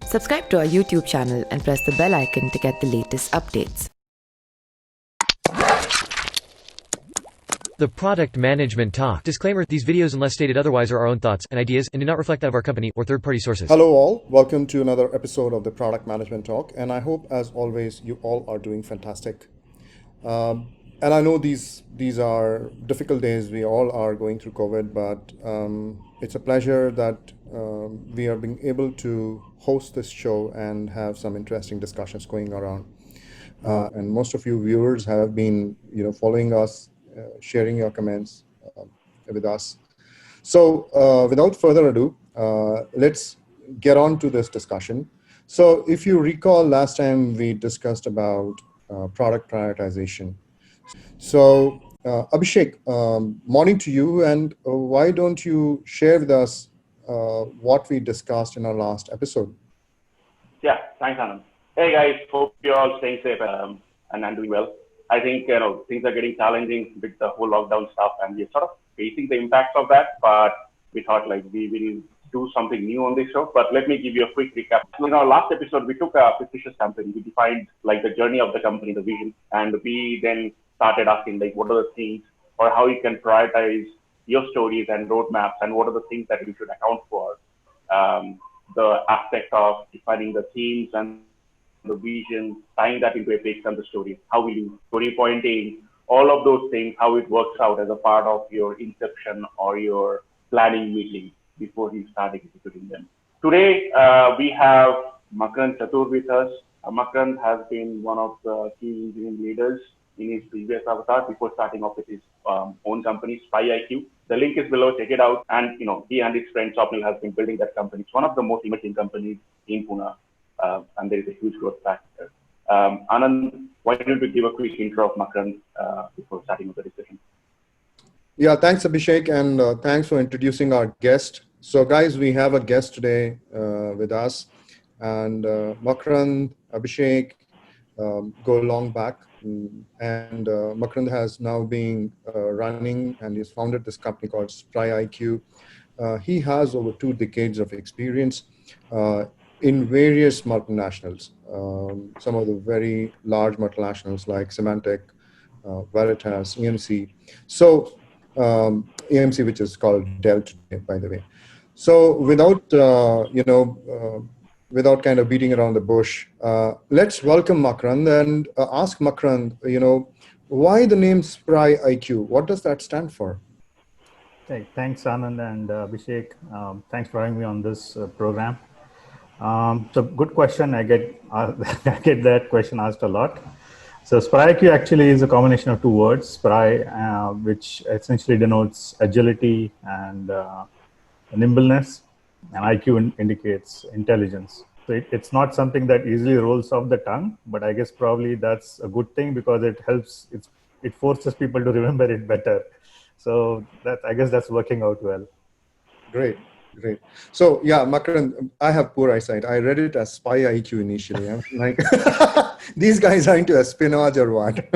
Subscribe to our YouTube channel and press the bell icon to get the latest updates. The Product Management Talk. Disclaimer: these videos, unless stated otherwise, are our own thoughts and ideas and do not reflect that of our company or third-party sources. Hello all, welcome to another episode of the Product Management Talk, and I hope as always you all are doing fantastic. And I know these are difficult days, we all are going through COVID, but it's a pleasure that we are being able to host this show and have some interesting discussions going around. And most of you viewers have been following us, sharing your comments with us. So without further ado, let's get on to this discussion. So if you recall, last time we discussed about product prioritization. So Abhishek, morning to you, and why don't you share with us what we discussed in our last episode? Yeah, thanks, Anand. Hey guys, hope you're all staying safe and doing well. I think things are getting challenging with the whole lockdown stuff, and we're sort of facing the impacts of that. But we thought we will do something new on this show. But let me give you a quick recap. In our last episode, we took a fictitious company. We defined the journey of the company, the vision, and we then started asking what are the things or how you can prioritize your stories and roadmaps, and what are the things that you should account for. The aspect of defining the themes and the vision, tying that into a page and the story, how will you story pointing, all of those things, how it works out as a part of your inception or your planning meeting before you start executing them. Today, we have Makarand Chatur with us. Makarand has been one of the key engineering leaders in his previous avatar before starting off with his own company, SpryIQ. The link is below, check it out. And he and his friend Chatur has been building that company. It's one of the most emerging companies in Pune. And there is a huge growth factor. Anand, why don't we give a quick intro of Makarand before starting with the discussion? Yeah, thanks Abhishek, and thanks for introducing our guest. So guys, we have a guest today with us, and Makarand, Abhishek go long back, and Makarand has now been running and he's founded this company called SpryIQ. He has over 2 decades of experience in various multinationals, some of the very large multinationals like Symantec, Veritas, EMC. So EMC, which is called Dell today, by the way. So without without kind of beating around the bush, let's welcome Makarand and ask Makarand, why the name SpryIQ? What does that stand for? Hey, thanks, Anand and Abhishek. Thanks for having me on this program. So good question. I get I get that question asked a lot. So SpryIQ actually is a combination of 2 words, Spry, which essentially denotes agility and nimbleness, and IQ indicates intelligence. So it's not something that easily rolls off the tongue, but I guess probably that's a good thing because it helps. It forces people to remember it better. So I guess that's working out well. Great. So yeah, Makarand, I have poor eyesight. I read it as SpryIQ initially. I'm like, these guys are into espionage or what?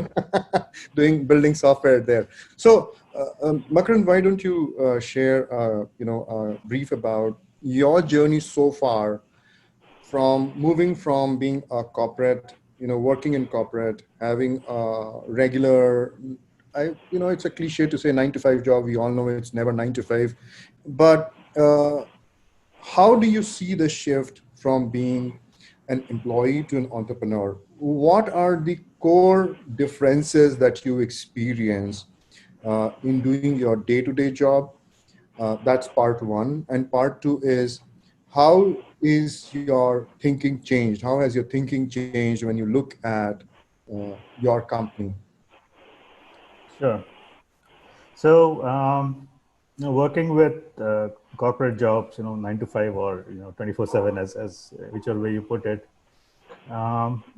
Building software there. So Makarand, why don't you share a brief about your journey so far, from moving from being a corporate, working in corporate, having a regular, it's a cliche to say 9-to-5 job. We all know it's never 9-to-5, but how do you see the shift from being an employee to an entrepreneur? What are the core differences that you experience in doing your day-to-day job? That's part 1. And part 2 is, how is your thinking changed? How has your thinking changed when you look at your company? Sure. So, working with corporate jobs, 9-to-5 or 24/7, as whichever way you put it,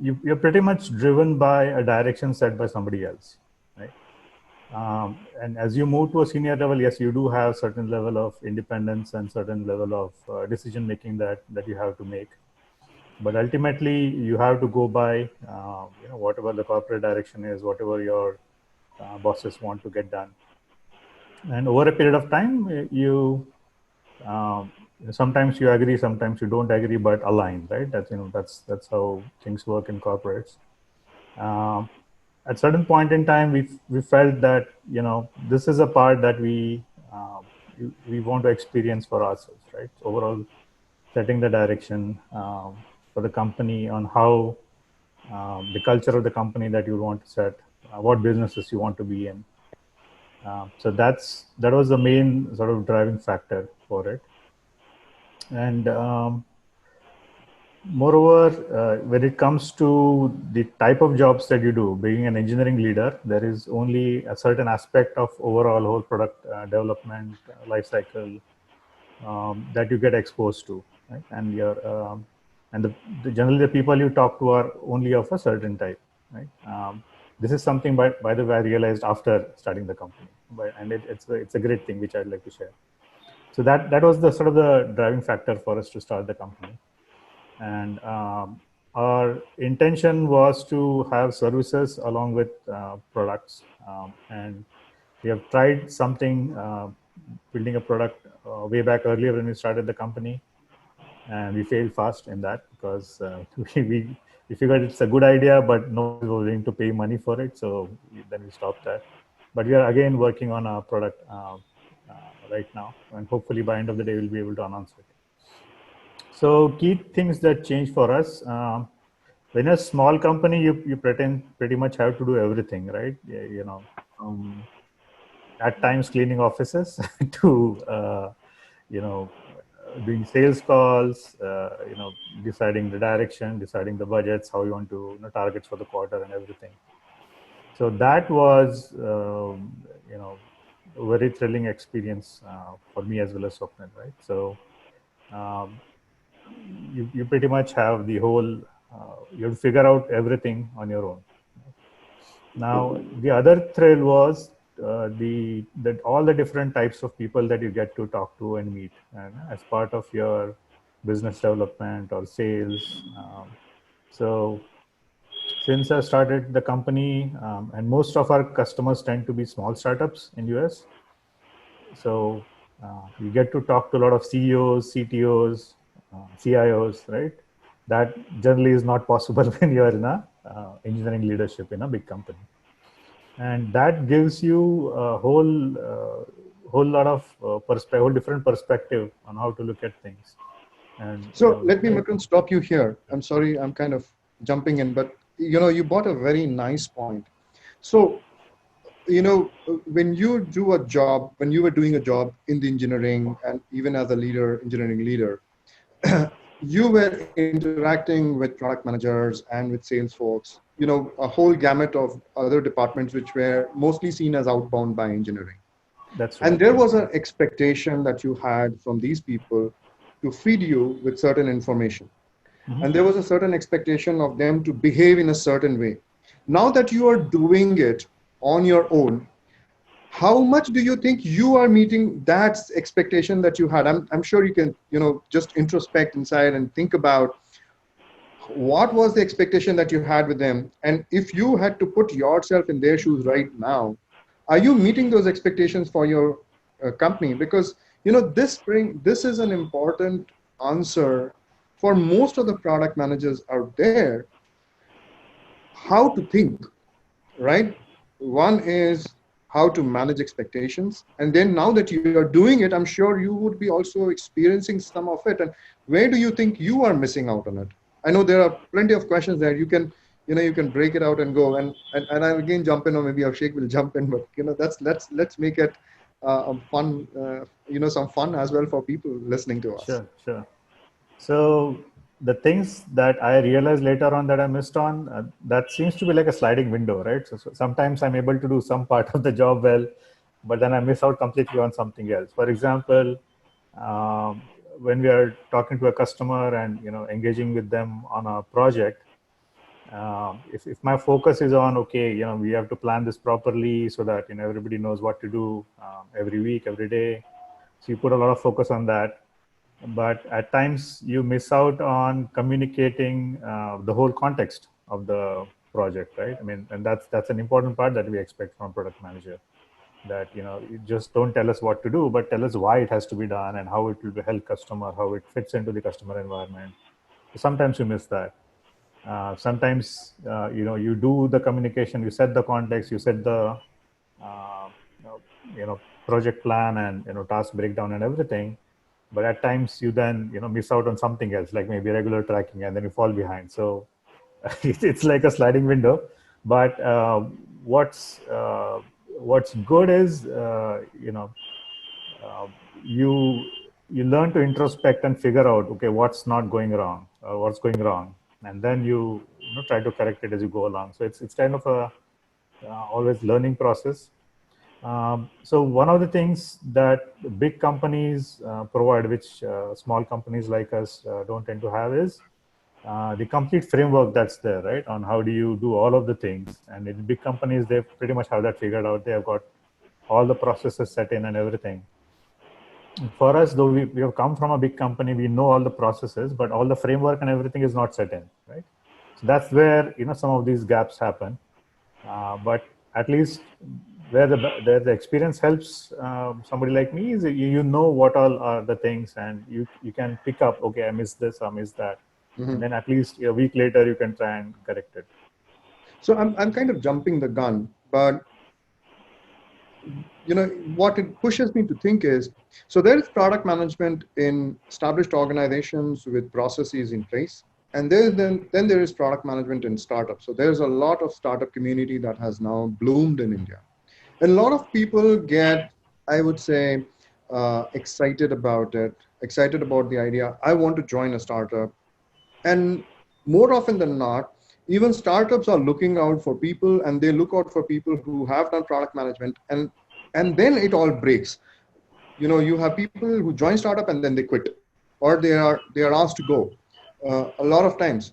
you're pretty much driven by a direction set by somebody else, right? And as you move to a senior level, yes, you do have certain level of independence and certain level of decision making that you have to make. But ultimately, you have to go by whatever the corporate direction is, whatever your bosses want to get done. And over a period of time, you sometimes you agree, sometimes you don't agree, but align, right? That's how things work in corporates. At certain point in time, we felt that this is a part that we want to experience for ourselves, right? Overall, setting the direction for the company on how the culture of the company that you want to set, what businesses you want to be in. So that was the main sort of driving factor for it. And moreover, when it comes to the type of jobs that you do, being an engineering leader, there is only a certain aspect of overall whole product development life cycle that you get exposed to, right? And generally the people you talk to are only of a certain type, right? This is something, by the way, I realized after starting the company, and it's a great thing which I'd like to share. So that was the sort of the driving factor for us to start the company. And our intention was to have services along with products. And we have tried something, building a product way back earlier when we started the company. And we failed fast in that because we figured it's a good idea, but nobody was willing to pay money for it. So then we stopped that. But we are again working on a product right now. And hopefully by end of the day, we'll be able to announce it. So key things that change for us. When a small company, you pretty much have to do everything, right? At times cleaning offices to doing sales calls, deciding the direction, deciding the budgets, how you want to targets for the quarter and everything. So that was a very thrilling experience for me as well as Swapnil, right? So you pretty much have the whole, you have to figure out everything on your own. Now, the other thrill was that all the different types of people that you get to talk to and meet, and as part of your business development or sales. So since I started the company, and most of our customers tend to be small startups in US. So you get to talk to a lot of CEOs, CTOs, CIOs, right? That generally is not possible when you are in a engineering leadership in a big company. And that gives you a whole lot of whole different perspective on how to look at things. And so let me, Makarand, stop you here. I'm sorry, I'm kind of jumping in, but you brought a very nice point. So when you do a job, when you were doing a job in the engineering and even as a engineering leader, you were interacting with product managers and with sales folks, a whole gamut of other departments which were mostly seen as outbound by engineering. That's right. And there was an expectation that you had from these people to feed you with certain information. Mm-hmm. And there was a certain expectation of them to behave in a certain way. Now that you are doing it on your own, how much do you think you are meeting that expectation that you had? I'm sure you can, just introspect inside and think about what was the expectation that you had with them. And if you had to put yourself in their shoes right now, are you meeting those expectations for your company? Because, this is an important answer for most of the product managers out there, how to think, right? One is how to manage expectations. And then now that you are doing it, I'm sure you would be also experiencing some of it. And where do you think you are missing out on it? I know there are plenty of questions there. You can break it out and go. And I'll again jump in, or maybe Abhishek will jump in, but let's make it fun, some fun as well for people listening to us. Sure. So the things that I realized later on that I missed on, that seems to be like a sliding window, right? So sometimes I'm able to do some part of the job well, but then I miss out completely on something else. For example, when we are talking to a customer and engaging with them on a project, if my focus is on, okay, we have to plan this properly so that everybody knows what to do every week, every day. So you put a lot of focus on that. But at times you miss out on communicating the whole context of the project, right? I mean, and that's an important part that we expect from a product manager. that, you just don't tell us what to do, but tell us why it has to be done and how it will help customer, how it fits into the customer environment. So sometimes you miss that. Sometimes, you do the communication, you set the context, you set the, uh, project plan and, task breakdown and everything. But at times you then, miss out on something else, like maybe regular tracking, and then you fall behind. So it's like a sliding window. But what's good is, uh, you you learn to introspect and figure out, okay, what's not going wrong or what's going wrong, and then you try to correct it as you go along. So it's kind of a always learning process. So one of the things that big companies provide, which small companies like us don't tend to have, is the complete framework that's there, right? On how do you do all of the things. And in big companies, they pretty much have that figured out. They have got all the processes set in and everything. For us, though, we have come from a big company, we know all the processes, but all the framework and everything is not set in, right? So that's where some of these gaps happen. But at least where the experience helps somebody like me is you know what all are the things, and you can pick up, okay, I missed this, I missed that, and then at least a week later you can try and correct it. So I'm kind of jumping the gun, but what it pushes me to think is, so there is product management in established organizations with processes in place, and then there is product management in startups. So there's a lot of startup community that has now bloomed in India. And a lot of people get, I would say, excited about it, excited about the idea. I want to join a startup. And more often than not, even startups are looking out for people, and they look out for people who have done product management, and then it all breaks. You have people who join startup and then they quit, or they are asked to go a lot of times.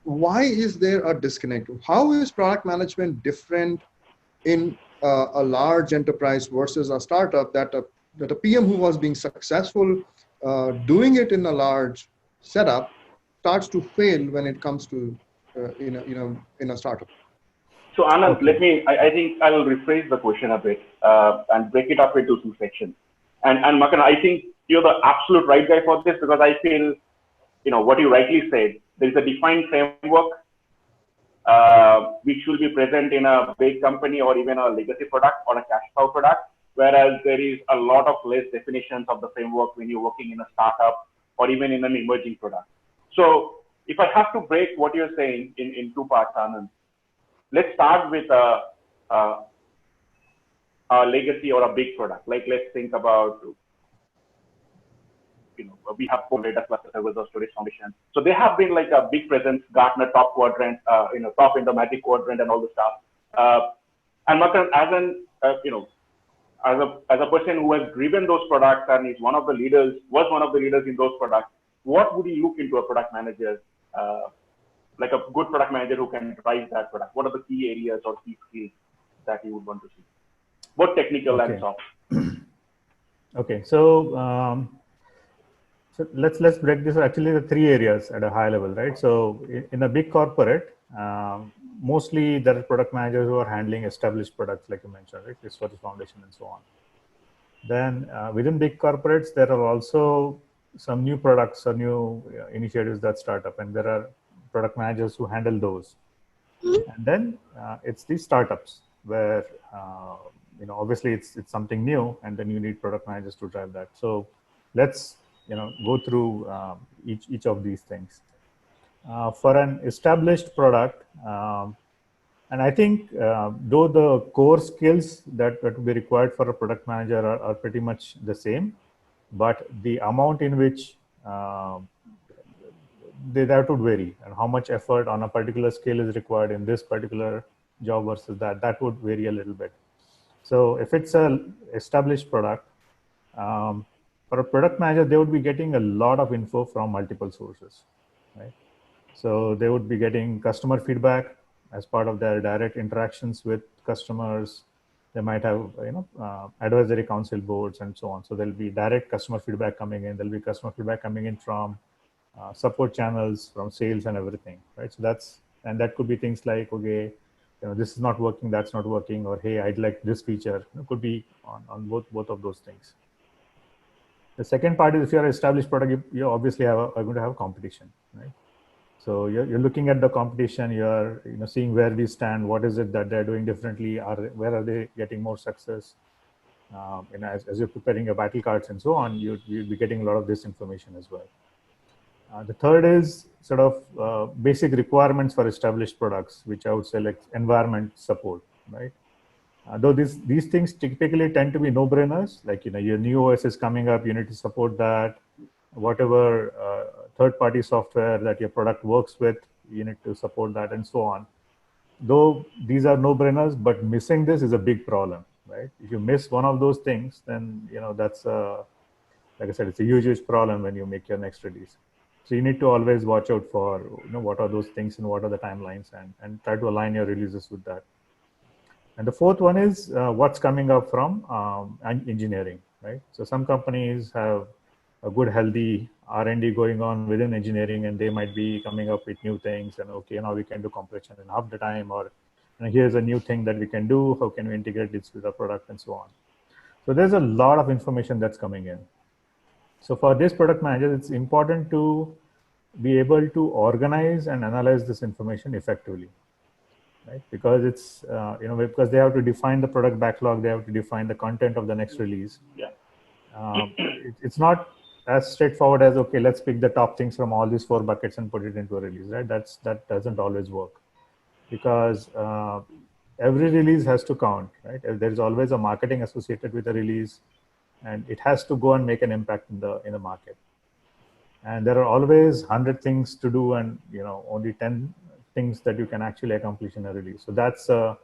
Why is there a disconnect? How is product management different in a large enterprise versus a startup, that a PM who was being successful doing it in a large setup starts to fail when it comes to in a startup? So Anand, Okay. I think I will rephrase the question a bit and break it up into two sections. And Makarand, I think you're the absolute right guy for this, because I feel, what you rightly said, there is a defined framework which will be present in a big company or even a legacy product or a cash cow product, whereas there is a lot of less definitions of the framework when you're working in a startup or even in an emerging product. So if I have to break what you're saying in two parts, Anand, let's start with a legacy or a big product. Like, let's think about, we have four data cluster servers or storage foundation. So they have been like a big presence, Gartner top quadrant, top in the Magic Quadrant and all the stuff. And Makarand, as a person who has driven those products and was one of the leaders in those products, what would you look into a product manager, like a good product manager who can drive that product? What are the key areas or key skills that you would want to see, both technical and soft? Okay, so let's break this. Actually, the three areas at a high level, right? So in a big corporate, mostly there are product managers who are handling established products, like you mentioned, right? This for the foundation and so on. Then within big corporates, there are also some new products or new initiatives that start up, and there are product managers who handle those. And then it's these startups where obviously it's something new, and then you need product managers to drive that. So let's go through each of these things. For an established product, and I think though the core skills that would be required for a product manager are pretty much the same, but the amount in which that would vary, and how much effort on a particular skill is required in this particular job versus that would vary a little bit. So if it's an established product, for a product manager, they would be getting a lot of info from multiple sources, right? So they would be getting customer feedback as part of their direct interactions with customers. They might have advisory council boards and so on. So there'll be direct customer feedback coming in. There'll be customer feedback coming in from support channels, from sales and everything, right? So that could be things like, okay, this is not working, that's not working, or hey, I'd like this feature. It could be on both of those things. The second part is if you're an established product, you obviously are going to have competition, right? So you're looking at the competition, you're seeing where we stand, what is it that they're doing differently, where are they getting more success. As you're preparing your battle cards and so on, you'll be getting a lot of this information as well. The third is sort of basic requirements for established products, which I would say like environment support, right? Though these things typically tend to be no-brainers, like your new OS is coming up, you need to support that. Whatever third-party software that your product works with, you need to support that, and so on. Though these are no-brainers, but missing this is a big problem, right? If you miss one of those things, then that's like I said, it's a huge problem when you make your next release. So you need to always watch out for what are those things and what are the timelines, and try to align your releases with that. And the fourth one is what's coming up from engineering, right? So some companies have a good, healthy R&D going on within engineering, and they might be coming up with new things. And okay, now we can do compression in half the time, or here's a new thing that we can do. How can we integrate this with our product, and so on. So there's a lot of information that's coming in. So for this product manager, it's important to be able to organize and analyze this information effectively. Right? Because it's because they have to define the product backlog, they have to define the content of the next release. Yeah. It's not as straightforward as okay, let's pick the top things from all these 4 buckets and put it into a release. Right? That doesn't always work, because every release has to count. Right? There's always a marketing associated with a release, and it has to go and make an impact in the market. And there are always 100 things to do, and only 10 things that you can actually accomplish in a release. So that's a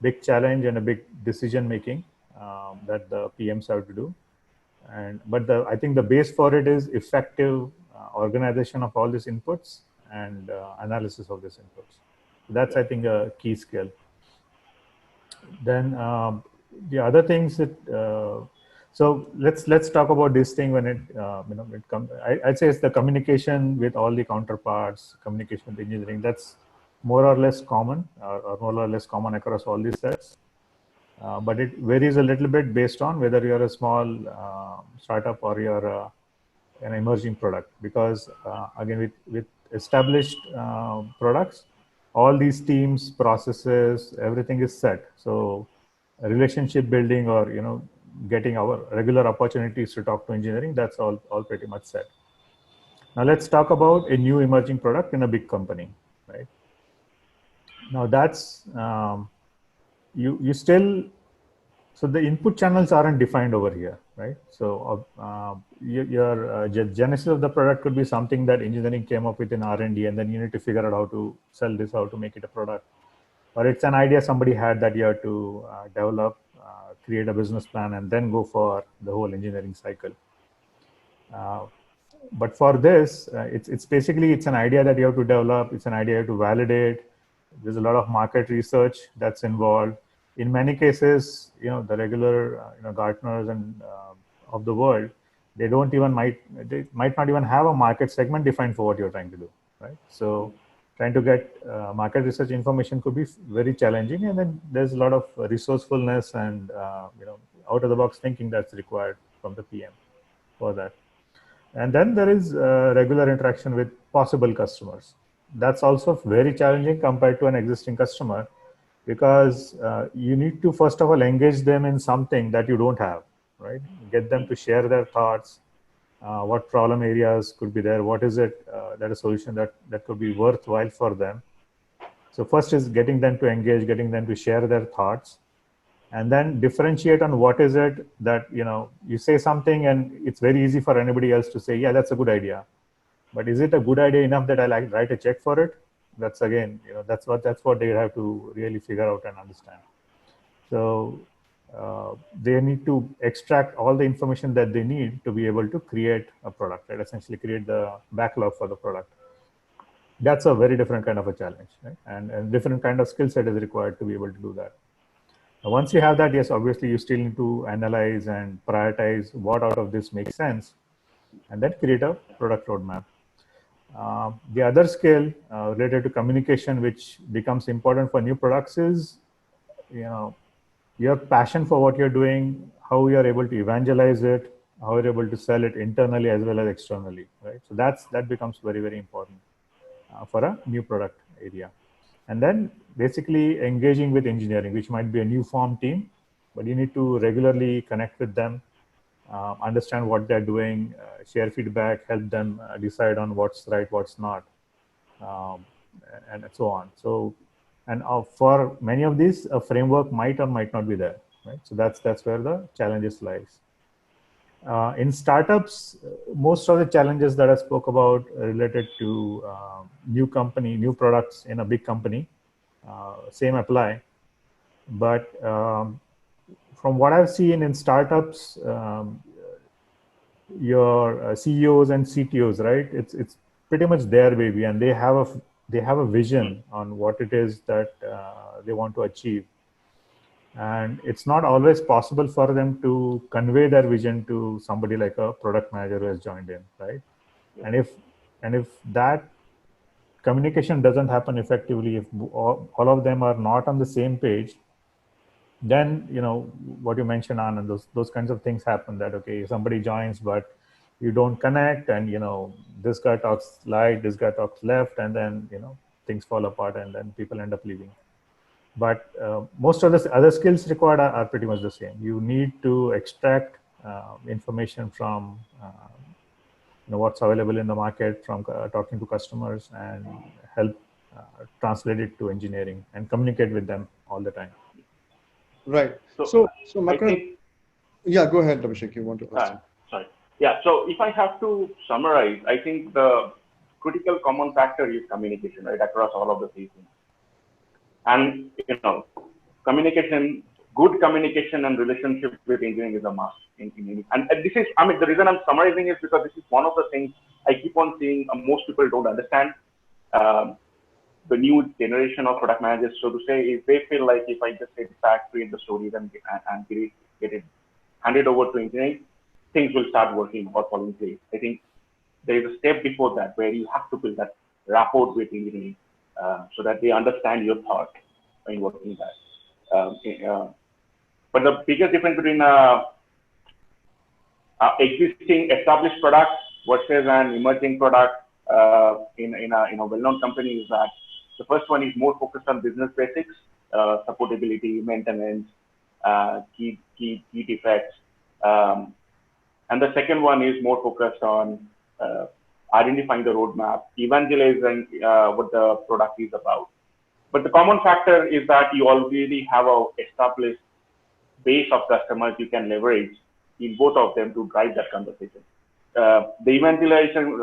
big challenge and a big decision making that the PMs have to do. But I think the base for it is effective organization of all these inputs and analysis of these inputs. So that's, I think, a key skill. Then the other things that so let's talk about this thing when it comes. I'd say it's the communication with all the counterparts, communication with engineering. That's more or less common, or more or less common across all these sets. But it varies a little bit based on whether you're a small startup or you're an emerging product. Because again, with established products, all these teams, processes, everything is set. So relationship building, or getting our regular opportunities to talk to engineering, that's all pretty much set. Now let's talk about a new emerging product in a big company, right? Now that's you still, so the input channels aren't defined over here, right? So your genesis of the product could be something that engineering came up with in R&D, and then you need to figure out how to sell this, how to make it a product. Or it's an idea somebody had that you have to develop, create a business plan, and then go for the whole engineering cycle. But for this, it's basically, it's an idea that you have to develop. It's an idea you have to validate. There's a lot of market research that's involved. In many cases, the regular Gartners and of the world, they might not even have a market segment defined for what you're trying to do, right? So trying to get market research information could be very challenging, and then there's a lot of resourcefulness and out of the box thinking that's required from the PM for that. And then there is regular interaction with possible customers. That's also very challenging compared to an existing customer, because you need to first of all engage them in something that you don't have, right? Get them to share their thoughts. What problem areas could be there? What is it that a solution that could be worthwhile for them? So first is getting them to engage, getting them to share their thoughts, and then differentiate on what is it that, you say something and it's very easy for anybody else to say, yeah, that's a good idea. But is it a good idea enough that I write a check for it? That's again, that's what they have to really figure out and understand. So they need to extract all the information that they need to be able to create a product, right? Essentially create the backlog for the product. That's a very different kind of a challenge, right? And different kind of skill set is required to be able to do that. Now, once you have that, yes, obviously you still need to analyze and prioritize what out of this makes sense, and then create a product roadmap. The other skill related to communication, which becomes important for new products, is your passion for what you're doing, how you're able to evangelize it, how you're able to sell it internally as well as externally, right? So that becomes very, very important for a new product area. And then basically engaging with engineering, which might be a new form team, but you need to regularly connect with them, understand what they're doing, share feedback, help them decide on what's right, what's not, um, and so on. So, and for many of these, a framework might or might not be there, right? So that's where the challenges lies. In startups, most of the challenges that I spoke about related to new company, new products in a big company, same apply. But from what I've seen in startups, your CEOs and CTOs, right? It's pretty much their baby, and they have a vision on what it is that they want to achieve. And it's not always possible for them to convey their vision to somebody like a product manager who has joined in, right? And if that communication doesn't happen effectively, if all of them are not on the same page, then what you mentioned, Anand, those kinds of things happen. That okay, somebody joins, but you don't connect, and this guy talks right, this guy talks left, and then things fall apart, and then people end up leaving. But most of the other skills required are pretty much the same. You need to extract information from what's available in the market, from talking to customers, and help translate it to engineering and communicate with them all the time. Right. So Makarand, yeah, go ahead, Abhisek. You want to ask? Sorry. Yeah. So if I have to summarize, I think the critical common factor is communication, right, across all of the three things. And communication, good communication and relationship with engineering is a must in engineering. And this is, the reason I'm summarizing is because this is one of the things I keep on seeing most people don't understand. The new generation of product managers, so to say, is they feel like if I just sit back, create the stories and get it handed over to engineering, things will start working or falling in place. I think there is a step before that where you have to build that rapport with engineering so that they understand your thought in working that. But the biggest difference between existing established product versus an emerging product in a well-known company is that the first one is more focused on business basics, supportability, maintenance, key defects. And the second one is more focused on identifying the roadmap, evangelizing what the product is about. But the common factor is that you already have an established base of customers you can leverage in both of them to drive that conversation. The evangelization,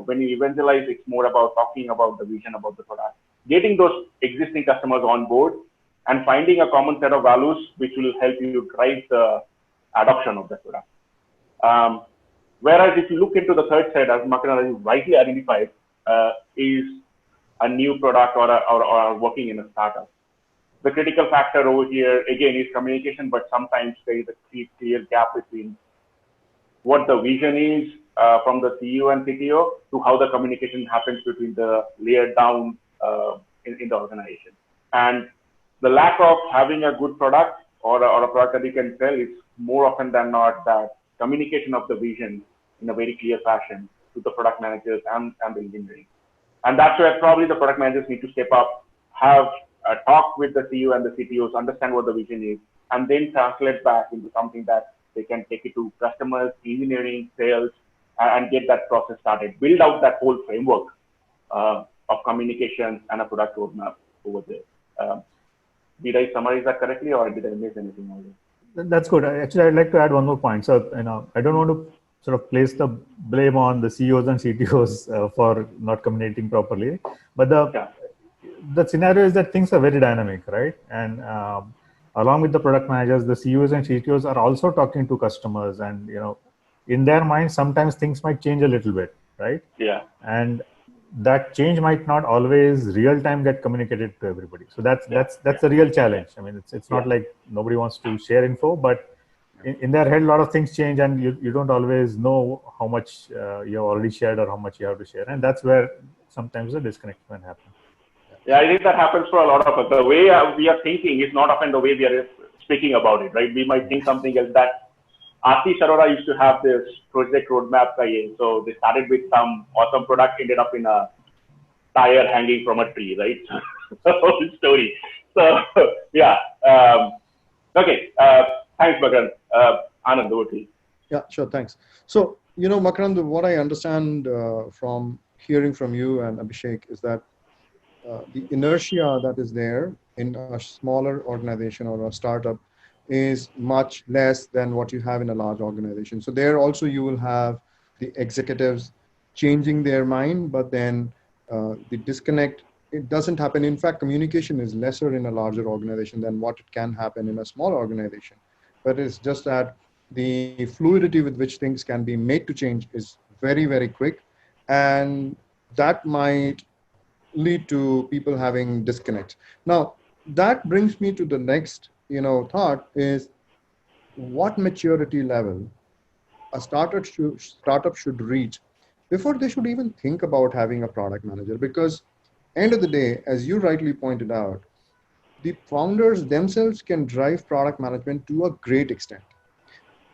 when you evangelize, it's more about talking about the vision about the product, getting those existing customers on board, and finding a common set of values which will help you drive the adoption of the product. Whereas if you look into the third side, as Makarand rightly identified, is a new product or working in a startup. The critical factor over here, again, is communication, but sometimes there is a clear gap between what the vision is from the CEO and CTO to how the communication happens between the layer down in the organization. And the lack of having a good product or a product that you can sell is more often than not that communication of the vision in a very clear fashion to the product managers and the engineering. And that's where probably the product managers need to step up, have a talk with the CEO and the CTOs, understand what the vision is, and then translate back into something that they can take it to customers, engineering, sales, and get that process started. Build out that whole framework of communication and a product roadmap over there. Did I summarize that correctly, or did I miss anything over there? That's good. Actually, I'd like to add one more point. So, I don't want to sort of place the blame on the CEOs and CTOs for not communicating properly, but the scenario is that things are very dynamic, right? And along with the product managers, the CEOs and CTOs are also talking to customers, and in their mind, sometimes things might change a little bit, right? Yeah. And that change might not always real time get communicated to everybody. So that's a real challenge. I mean, it's not like nobody wants to share info, but in their head, a lot of things change, and you don't always know how much you have already shared or how much you have to share, and that's where sometimes the disconnect can happen. Yeah, I think that happens for a lot of us. The way we are thinking is not often the way we are speaking about it, right? We might think something else. That Aarti Sarora used to have this project roadmap. So they started with some awesome product, ended up in a tire hanging from a tree, right? The whole story. So, yeah. Okay. Thanks, Makarand. Anand, over to you. Yeah, sure. Thanks. So, Makarand, what I understand from hearing from you and Abhishek is that the inertia that is there in a smaller organization or a startup is much less than what you have in a large organization. So there also you will have the executives changing their mind, but then the disconnect, it doesn't happen. In fact, communication is lesser in a larger organization than what it can happen in a small organization. But it's just that the fluidity with which things can be made to change is very, very quick. And that might lead to people having disconnects. Now, that brings me to the next, thought is what maturity level a startup should reach before they should even think about having a product manager. Because end of the day, as you rightly pointed out, the founders themselves can drive product management to a great extent.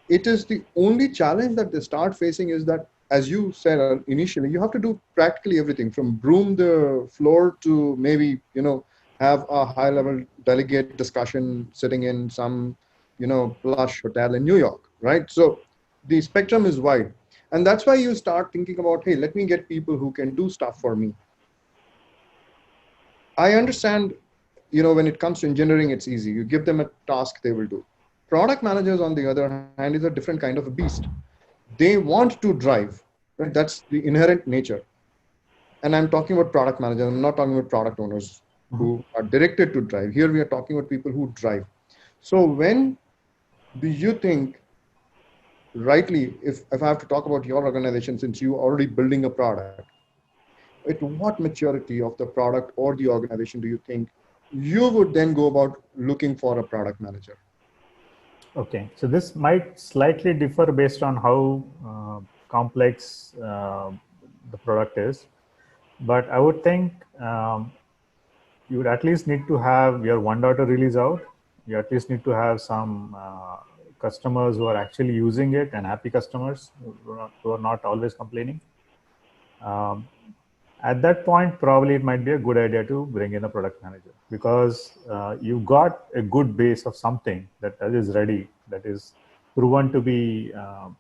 It is the only challenge that they start facing is that, as you said initially, you have to do practically everything from broom the floor to maybe, have a high level delegate discussion sitting in some, plush hotel in New York, right? So the spectrum is wide. And that's why you start thinking about, hey, let me get people who can do stuff for me. I understand, when it comes to engineering, it's easy. You give them a task, they will do. Product managers, on the other hand, is a different kind of a beast. They want to drive, right? That's the inherent nature. And I'm talking about product managers. I'm not talking about product owners who are directed to drive. Here we are talking about people who drive. So when do you think, rightly, if I have to talk about your organization, since you are already building a product, at what maturity of the product or the organization do you think you would then go about looking for a product manager? Okay, so this might slightly differ based on how complex the product is, but I would think you would at least need to have your 1.0 release out. You at least need to have some customers who are actually using it and happy customers who are not always complaining. At that point, probably it might be a good idea to bring in a product manager, because you've got a good base of something that is ready, that is proven to be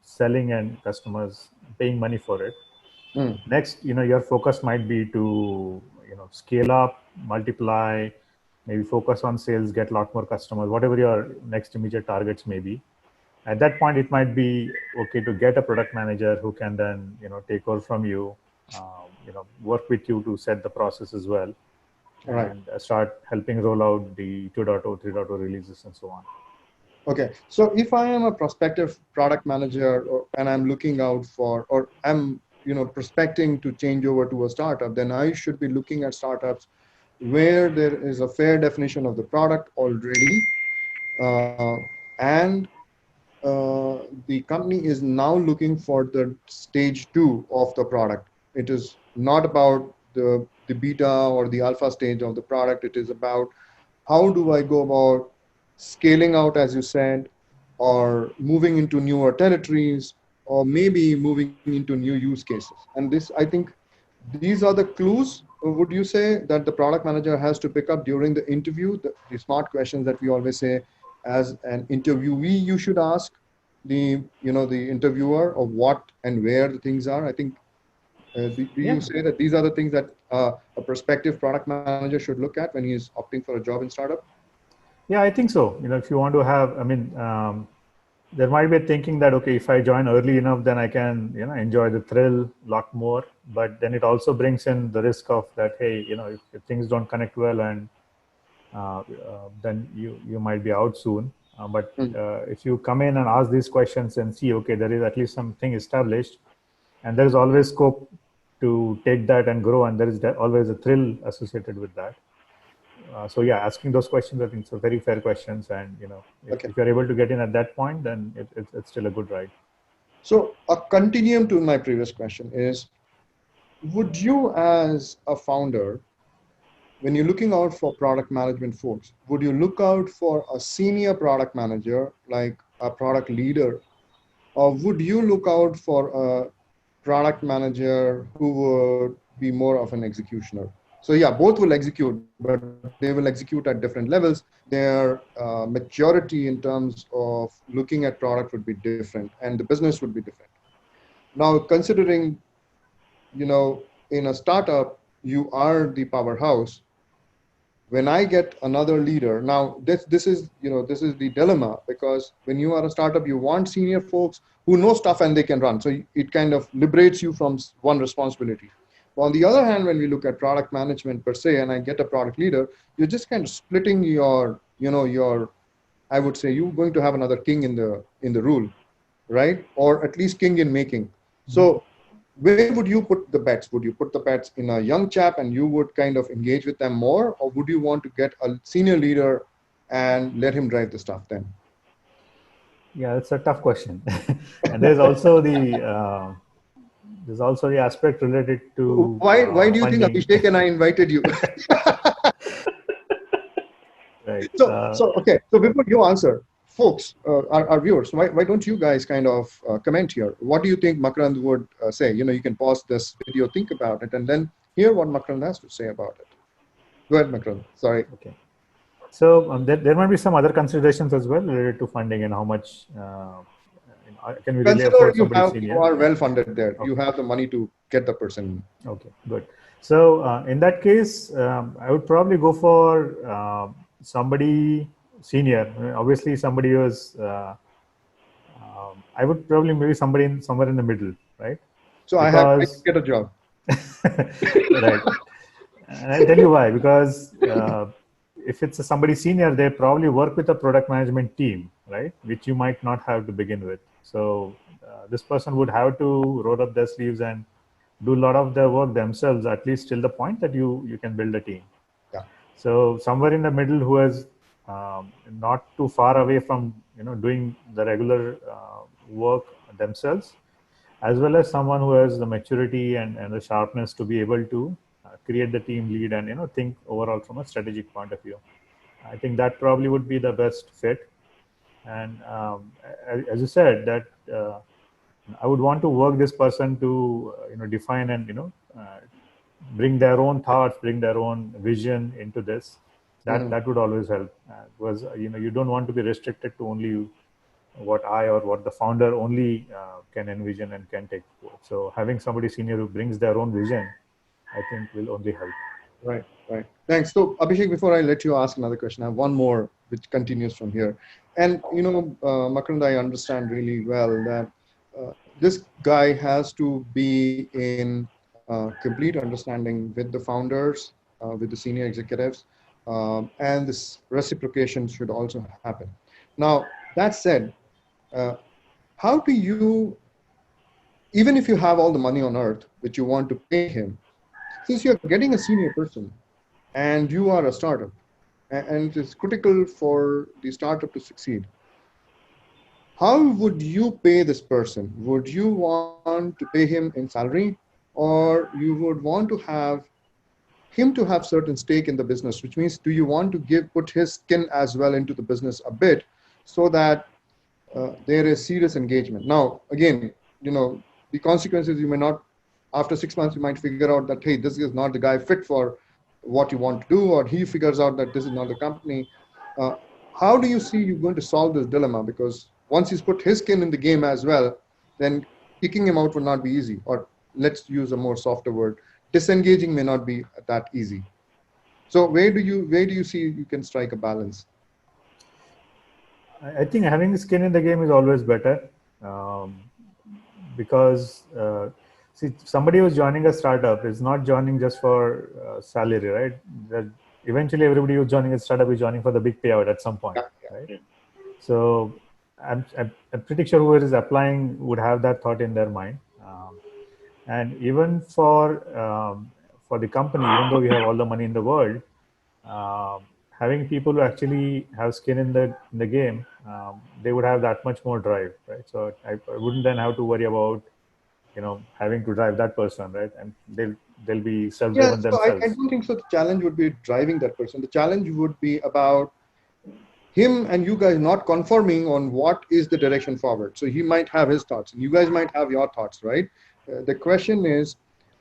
selling and customers paying money for it. Next, your focus might be to scale up, multiply, maybe focus on sales, get a lot more customers, whatever your next immediate targets may be. At that point, it might be okay to get a product manager who can then take over from you. Work with you to set the process as well, Right. And start helping roll out the 2.0, 3.0 releases and so on. Okay, so if I am a prospective product manager and I'm looking out for, or I'm prospecting to change over to a startup, then I should be looking at startups where there is a fair definition of the product already, and the company is now looking for the stage 2 of the product. It is not about the beta or the alpha stage of the product. It is about how do I go about scaling out, as you said, or moving into newer territories, or maybe moving into new use cases. And this, I think, these are the clues, would you say, that the product manager has to pick up during the interview, the smart questions that we always say as an interviewee you should ask the interviewer of what and where the things are. I think, do you say that these are the things that a prospective product manager should look at when he is opting for a job in startup? Yeah, I think so. If you want to have, there might be thinking that, okay, if I join early enough, then I can, enjoy the thrill a lot more. But then it also brings in the risk of that, hey, if things don't connect well, and then you might be out soon. But if you come in and ask these questions and see, okay, there is at least something established, and there is always scope to take that and grow, and there is always a thrill associated with that. So yeah, asking those questions, I think, so very fair questions, and if you're able to get in at that point, then it's still a good ride. So a continuum to my previous question is, would you as a founder, when you're looking out for product management folks, would you look out for a senior product manager, like a product leader, or would you look out for a product manager who would be more of an executioner? So yeah, both will execute, but they will execute at different levels. Their maturity in terms of looking at product would be different, and the business would be different. Now, considering, in a startup, you are the powerhouse. When I get another leader, now this is the dilemma, because when you are a startup, you want senior folks who know stuff and they can run. So it kind of liberates you from one responsibility. But on the other hand, when we look at product management per se, and I get a product leader, you're just kind of splitting your, I would say you're going to have another king in the rule, right? Or at least king in making. So where would you put the bets? Would you put the bets in a young chap and you would kind of engage with them more, or would you want to get a senior leader and let him drive the stuff then? Yeah, it's a tough question. And there's also the aspect related to why do you funding. think Abhisek and I invited you? Right. So before you answer, folks, our viewers, why don't you guys kind of comment here? What do you think Makarand would say? You can pause this video, think about it, and then hear what Makarand has to say about it. Go ahead, Makarand. Sorry. Okay. So there might be some other considerations as well related to funding and how much can we really afford somebody senior. You are well funded there. Okay. You have the money to get the person. Okay, good. So in that case, I would probably go for somebody senior. Obviously, somebody who is. I would probably maybe somewhere in the middle, right? So I have to get a job. Right. And I'll tell you why. Because if it's somebody senior, they probably work with a product management team, right? Which you might not have to begin with. So this person would have to roll up their sleeves and do a lot of the work themselves, at least till the point that you can build a team. Yeah. So somewhere in the middle, who is not too far away from doing the regular work themselves, as well as someone who has the maturity and the sharpness to be able to create the team lead and think overall from a strategic point of view. I think that probably would be the best fit. And as you said, that I would want to work this person to define and bring their own thoughts, bring their own vision into this. That would always help. Because you don't want to be restricted to only what I or what the founder only can envision and can take forward. So having somebody senior who brings their own vision, I think will only help. Right. Thanks. So Abhisek, before I let you ask another question, I have one more which continues from here. And Makarand, I understand really well that this guy has to be in complete understanding with the founders, with the senior executives, and this reciprocation should also happen. Now, that said, how do you, even if you have all the money on earth which you want to pay him, since you're getting a senior person and you are a startup, and it is critical for the startup to succeed, how would you pay this person? Would you want to pay him in salary, or you would want to have him to have certain stake in the business, which means do you want to put his skin as well into the business a bit so that there is serious engagement? Now, again, the consequences, you may not, after 6 months, you might figure out that, hey, this is not the guy fit for what you want to do, or he figures out that this is not the company. How do you see you're going to solve this dilemma? Because once he's put his skin in the game as well, then kicking him out would not be easy. Or let's use a more softer word, disengaging may not be that easy. So where do you see you can strike a balance? I think having skin in the game is always better, because see, somebody who's joining a startup is not joining just for salary, right? That eventually everybody who's joining a startup is joining for the big payout at some point, right? So I'm pretty sure whoever is applying would have that thought in their mind. And even for the company, even though we have all the money in the world, having people who actually have skin in the game, they would have that much more drive, right? So I wouldn't then have to worry about having to drive that person, right? And they'll be Yeah, self-driven so I themselves. don't think so. The challenge would be driving that person. The challenge would be about him and you guys not conforming on what is the direction forward. So he might have his thoughts, and you guys might have your thoughts, right? The question is,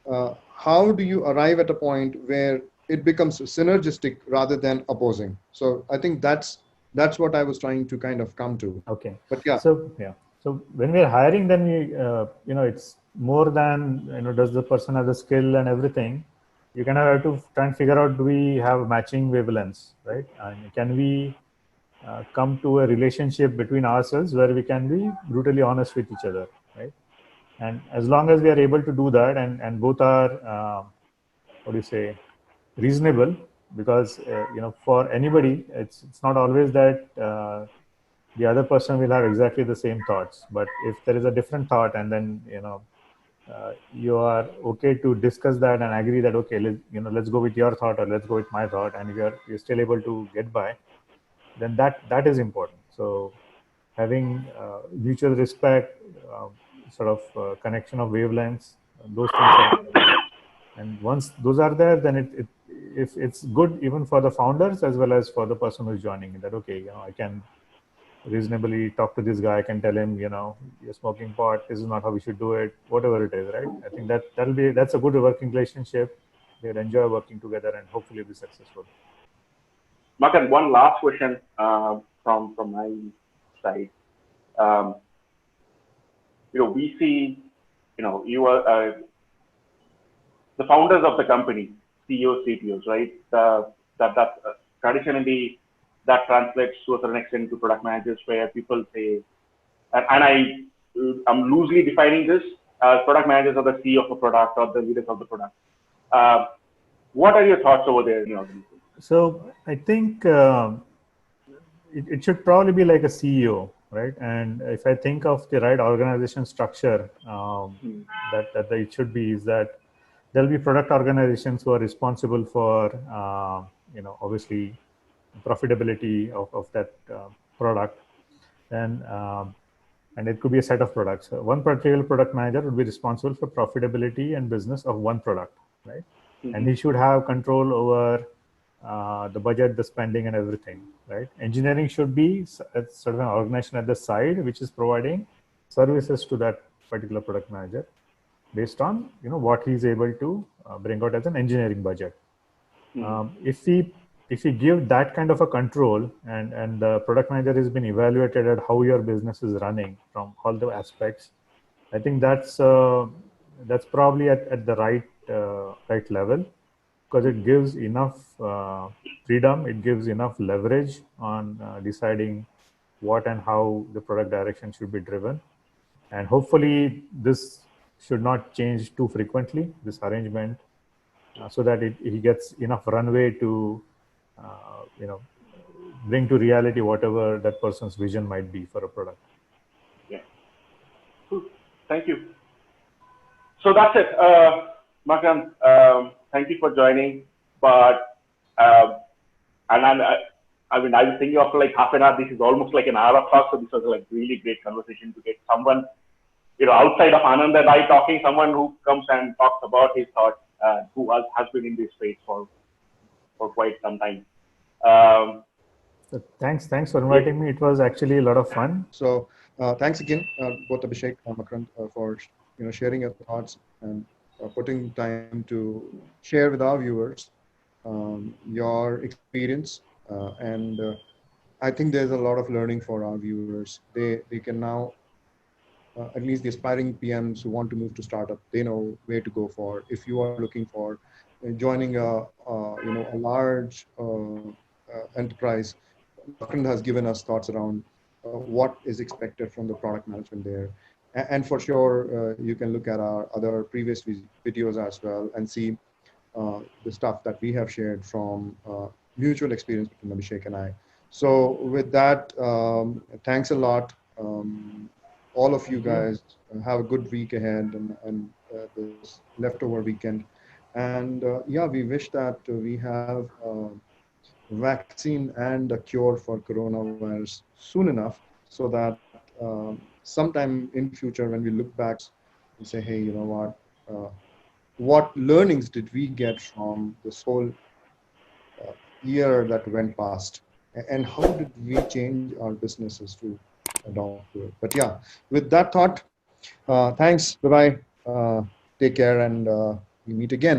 how do you arrive at a point where it becomes synergistic rather than opposing? So I think that's what I was trying to kind of come to. Okay. But yeah, So yeah. So when we're hiring, then we it's more than does the person have the skill and everything. You kind of have to try and figure out, do we have matching wavelengths, right? And can we come to a relationship between ourselves where we can be brutally honest with each other, right? And as long as we are able to do that, and both are what do you say, reasonable, because for anybody, it's not always that the other person will have exactly the same thoughts. But if there is a different thought, and then you are okay to discuss that and agree that, okay, let's go with your thought, or let's go with my thought, and you're still able to get by, then that is important. So having mutual respect, sort of connection of wavelengths, those things are important. And once those are there, then if it's good even for the founders as well as for the person who's joining, that okay, I can reasonably talk to this guy. I can tell him, you're smoking pot, this is not how we should do it, whatever it is, right? I think that's a good working relationship. They'll enjoy working together and hopefully be successful. Makan, one last question from my side. Um, we see, you are the founders of the company, CEOs, CTOs, right? That traditionally that translates to a certain extent to product managers, where people say, I'm loosely defining this as product managers are the CEO of a product or the leaders of the product. What are your thoughts over there in your organization? So I think it should probably be like a CEO, right? And if I think of the right organization structure, that it should be, is that there'll be product organizations who are responsible for, obviously profitability of that product. Then, and it could be a set of products. One particular product manager would be responsible for profitability and business of one product, right? And he should have control over the budget, the spending, and everything, right? Engineering should be sort of an organization at the side, which is providing services to that particular product manager based on what he's able to bring out as an engineering budget. If we give that kind of a control, and the product manager has been evaluated at how your business is running from all the aspects, I think that's probably at the right level, because it gives enough freedom, it gives enough leverage on deciding what and how the product direction should be driven. And hopefully this should not change too frequently, this arrangement, so that he gets enough runway to bring to reality whatever that person's vision might be for a product. Yeah. Cool. Thank you. So that's it. Makarand, thank you for joining. But I was thinking after like half an hour, this is almost like an hour of talk. So this was like really great conversation to get someone, outside of Anand and I talking, someone who comes and talks about his thoughts, who has been in this space for quite some time. So thanks for inviting me. It was actually a lot of fun. So thanks again, both Abhisek and Makarand, for sharing your thoughts and putting time to share with our viewers your experience. And I think there's a lot of learning for our viewers. They can now, at least the aspiring PMs who want to move to startup, they know where to go for. If you are looking for joining a large enterprise, Makarand has given us thoughts around what is expected from the product management there. And for sure, you can look at our other previous videos as well and see the stuff that we have shared from mutual experience between Abhisek and I. So with that, thanks a lot. All of you guys have a good week ahead and this leftover weekend. And yeah, we wish that we have vaccine and a cure for coronavirus soon enough, so that sometime in future when we look back and say, hey, you know what learnings did we get from this whole year that went past, and how did we change our businesses to adopt to it? But yeah, with that thought, thanks, bye bye, take care, and we meet again.